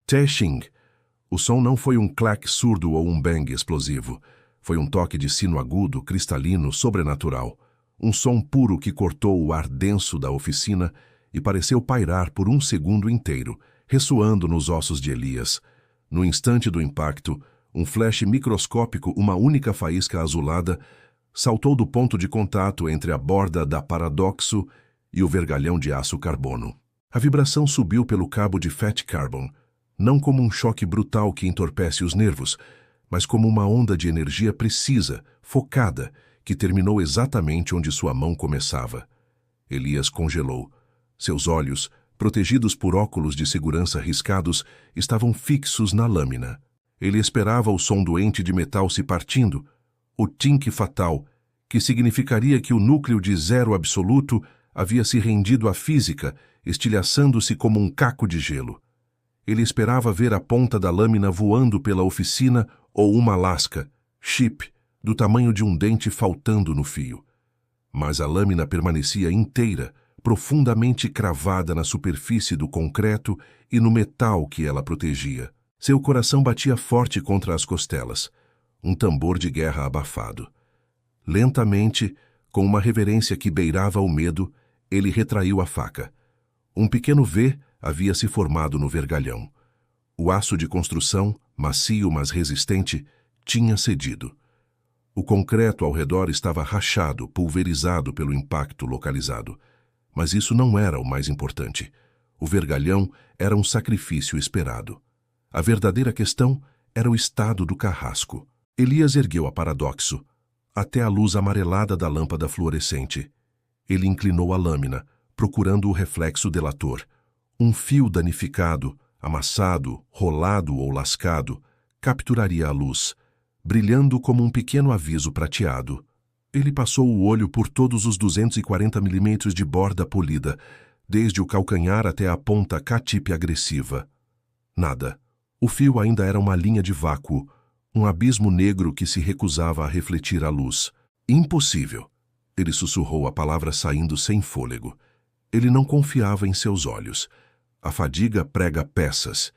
Teshing. O som não foi um clack surdo ou um bang explosivo. Foi um toque de sino agudo, cristalino, sobrenatural. Um som puro que cortou o ar denso da oficina e pareceu pairar por um segundo inteiro, ressoando nos ossos de Elias. No instante do impacto, um flash microscópico, uma única faísca azulada, saltou do ponto de contato entre a borda da Paradoxo e o vergalhão de aço carbono. A vibração subiu pelo cabo de Fat Carbon, não como um choque brutal que entorpece os nervos, mas como uma onda de energia precisa, focada, que terminou exatamente onde sua mão começava. Elias congelou. Seus olhos, protegidos por óculos de segurança riscados, estavam fixos na lâmina. Ele esperava o som doente de metal se partindo, o tink fatal, que significaria que o núcleo de zero absoluto havia se rendido à física, estilhaçando-se como um caco de gelo. Ele esperava ver a ponta da lâmina voando pela oficina ou uma lasca, chip, do tamanho de um dente faltando no fio. Mas a lâmina permanecia inteira, profundamente cravada na superfície do concreto e no metal que ela protegia. Seu coração batia forte contra as costelas, um tambor de guerra abafado. Lentamente, com uma reverência que beirava o medo, ele retraiu a faca. Um pequeno V havia se formado no vergalhão. O aço de construção, macio mas resistente, tinha cedido. O concreto ao redor estava rachado, pulverizado pelo impacto localizado. Mas isso não era o mais importante. O vergalhão era um sacrifício esperado. A verdadeira questão era o estado do carrasco. Elias ergueu a Paradoxo, até a luz amarelada da lâmpada fluorescente. Ele inclinou a lâmina, procurando o reflexo delator. Um fio danificado, amassado, rolado ou lascado, capturaria a luz, brilhando como um pequeno aviso prateado. Ele passou o olho por todos os 240 milímetros de borda polida, desde o calcanhar até a ponta catipe agressiva. Nada. O fio ainda era uma linha de vácuo, um abismo negro que se recusava a refletir a luz. Impossível. Ele sussurrou a palavra saindo sem fôlego. Ele não confiava em seus olhos. A fadiga prega peças.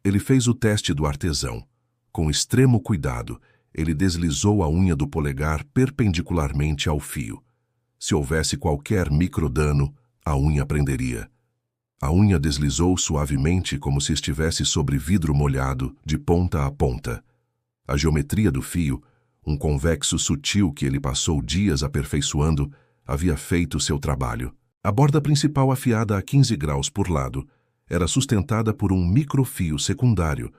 Ele fez o teste do artesão. Com extremo cuidado, ele deslizou a unha do polegar perpendicularmente ao fio. Se houvesse qualquer microdano, a unha prenderia. A unha deslizou suavemente como se estivesse sobre vidro molhado, de ponta a ponta. A geometria do fio, um convexo sutil que ele passou dias aperfeiçoando, havia feito seu trabalho. A borda principal afiada a 15 graus por lado era sustentada por um microfio secundário,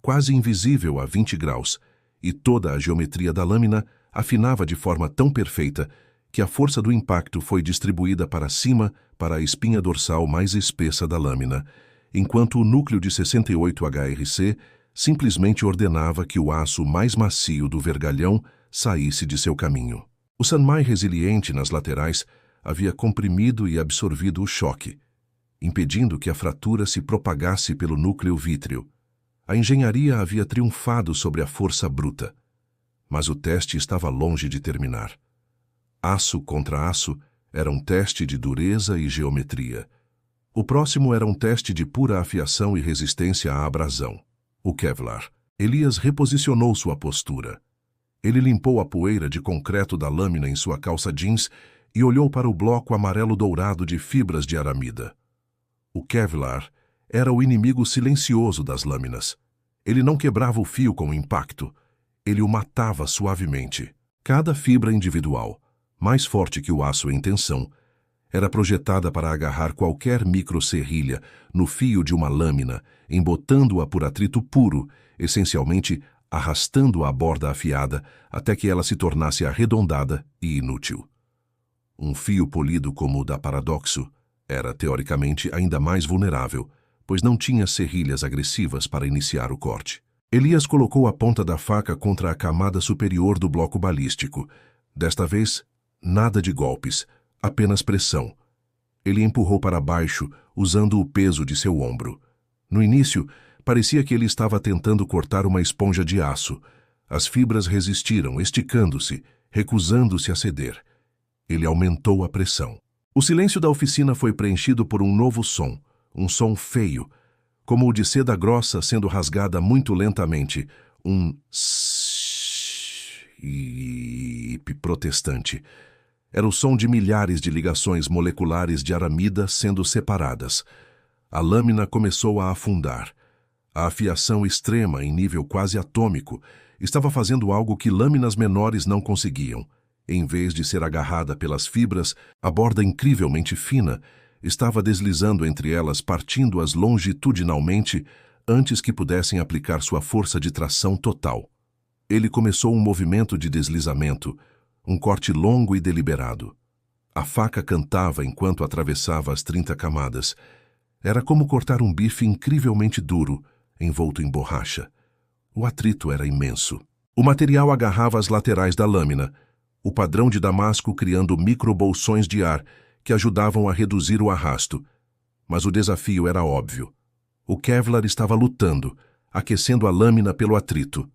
quase invisível a 20 graus, e toda a geometria da lâmina afinava de forma tão perfeita que a força do impacto foi distribuída para cima para a espinha dorsal mais espessa da lâmina, enquanto o núcleo de 68 HRC simplesmente ordenava que o aço mais macio do vergalhão saísse de seu caminho. O sanmai resiliente nas laterais havia comprimido e absorvido o choque, impedindo que a fratura se propagasse pelo núcleo vítreo. A engenharia havia triunfado sobre a força bruta, mas o teste estava longe de terminar. Aço contra aço era um teste de dureza e geometria. O próximo era um teste de pura afiação e resistência à abrasão. O Kevlar. Elias reposicionou sua postura. Ele limpou a poeira de concreto da lâmina em sua calça jeans e olhou para o bloco amarelo-dourado de fibras de aramida. O Kevlar era o inimigo silencioso das lâminas. Ele não quebrava o fio com impacto. Ele o matava suavemente. Cada fibra individual, mais forte que o aço em tensão, era projetada para agarrar qualquer microserrilha no fio de uma lâmina, embotando-a por atrito puro, essencialmente arrastando a borda afiada até que ela se tornasse arredondada e inútil. Um fio polido como o da Paradoxo era, teoricamente, ainda mais vulnerável, pois não tinha serrilhas agressivas para iniciar o corte. Elias colocou a ponta da faca contra a camada superior do bloco balístico. Desta vez, nada de golpes, apenas pressão. Ele empurrou para baixo, usando o peso de seu ombro. No início, parecia que ele estava tentando cortar uma esponja de aço. As fibras resistiram, esticando-se, recusando-se a ceder. Ele aumentou a pressão. O silêncio da oficina foi preenchido por um novo som, um som feio, como o de seda grossa sendo rasgada muito lentamente, um sip protestante. Era o som de milhares de ligações moleculares de aramida sendo separadas. A lâmina começou a afundar. A afiação extrema, em nível quase atômico, estava fazendo algo que lâminas menores não conseguiam. Em vez de ser agarrada pelas fibras, a borda incrivelmente fina estava deslizando entre elas, partindo-as longitudinalmente antes que pudessem aplicar sua força de tração total. Ele começou um movimento de deslizamento, um corte longo e deliberado. A faca cantava enquanto atravessava as 30 camadas. Era como cortar um bife incrivelmente duro, envolto em borracha. O atrito era imenso. O material agarrava as laterais da lâmina, o padrão de damasco criando microbolsões de ar que ajudavam a reduzir o arrasto. Mas o desafio era óbvio. O Kevlar estava lutando, aquecendo a lâmina pelo atrito.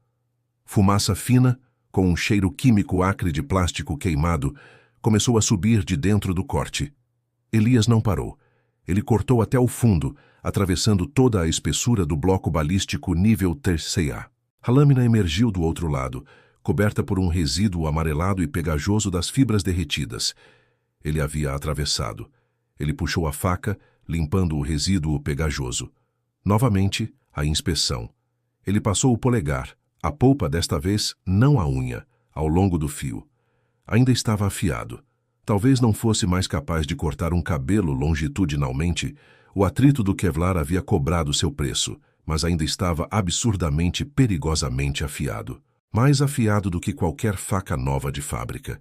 Fumaça fina, com um cheiro químico acre de plástico queimado, começou a subir de dentro do corte. Elias não parou. Ele cortou até o fundo, atravessando toda a espessura do bloco balístico nível 3A. A lâmina emergiu do outro lado, coberta por um resíduo amarelado e pegajoso das fibras derretidas. Ele havia atravessado. Ele puxou a faca, limpando o resíduo pegajoso. Novamente, a inspeção. Ele passou o polegar, a polpa desta vez não a unha, ao longo do fio. Ainda estava afiado. Talvez não fosse mais capaz de cortar um cabelo longitudinalmente. O atrito do Kevlar havia cobrado seu preço, mas ainda estava absurdamente, perigosamente afiado. Mais afiado do que qualquer faca nova de fábrica.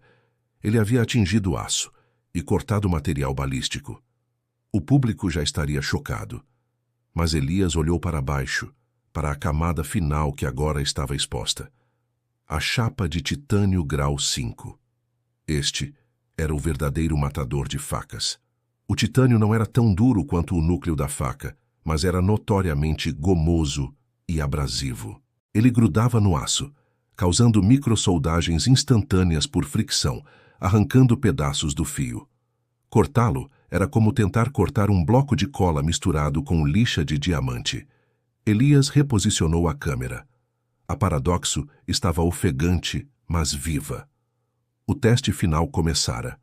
Ele havia atingido o aço e cortado o material balístico. O público já estaria chocado. Mas Elias olhou para baixo, para a camada final que agora estava exposta. A chapa de titânio grau 5. Este era o verdadeiro matador de facas. O titânio não era tão duro quanto o núcleo da faca, mas era notoriamente gomoso e abrasivo. Ele grudava no aço, causando microsoldagens instantâneas por fricção, arrancando pedaços do fio. Cortá-lo era como tentar cortar um bloco de cola misturado com lixa de diamante. Elias reposicionou a câmera. A Paradoxo estava ofegante, mas viva. O teste final começara.